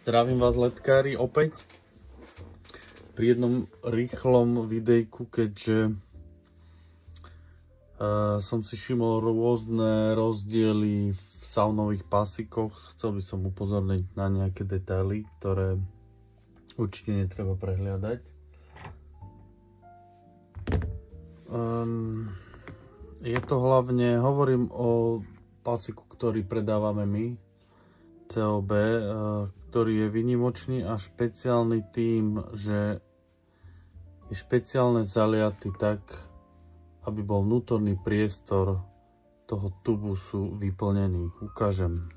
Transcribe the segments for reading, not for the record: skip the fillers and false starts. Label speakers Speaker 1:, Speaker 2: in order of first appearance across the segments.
Speaker 1: Zdravím vás, ledkári, opäť pri jednom rýchlom videjku, keďže som si všimol rôzne rozdiely v saunových pásikoch. Chcel by som upozorniť na nejaké detaily, ktoré určite netreba prehliadať. Je to hlavne, hovorím o pásiku, ktorý predávame my, COB, ktorý je výnimočný a špeciálny tým, že je špeciálne zaliaty tak, aby bol vnútorný priestor toho tubusu vyplnený. Ukážem.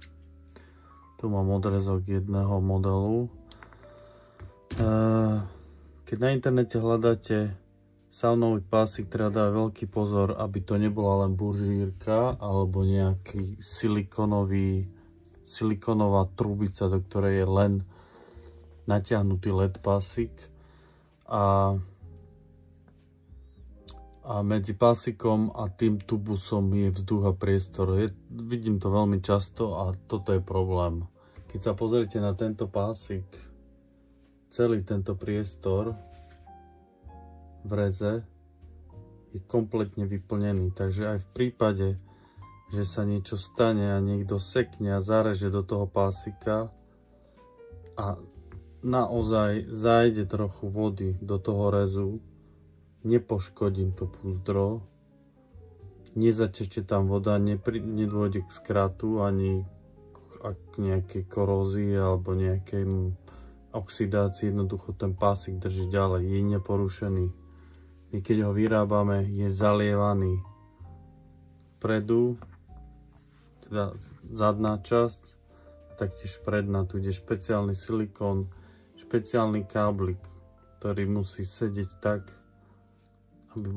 Speaker 1: Tu mám odrezok jedného modelu. Keď na internete hľadáte saunový pásik, treba dať veľký pozor, aby to nebola len buržírka alebo nejaký silikonová trubica, do ktorej je len natiahnutý LED pásik, a medzi pásikom a tým tubusom je vzduch a priestor. Vidím to veľmi často a toto je problém. Keď sa pozriete na tento pásik, celý tento priestor v reze je kompletne vyplnený, takže aj v prípade, že sa niečo stane a niekto sekne a zareže do toho pásika a naozaj zájde trochu vody do toho rezu, nepoškodím to púzdro, nezateče tam voda, nedôjde k skratu ani k nejakej korózii alebo nejakej oxidácii, jednoducho ten pásik drží ďalej, je neporušený. My keď ho vyrábame, je zalievaný vpredu, teda zadná časť, a taktiež predná, tu ide špeciálny silikón, špeciálny káblik, ktorý musí sedieť tak, aby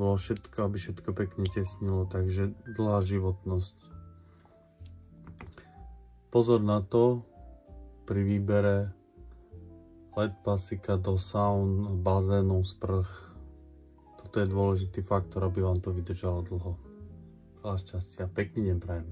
Speaker 1: všetko pekne tesnilo, takže dlhá životnosť. Pozor na to pri výbere LED pásika do saun, bazénov, sprch. Toto je dôležitý faktor, aby vám to vydržalo dlho. Veľa šťastia, pekný deň prajem.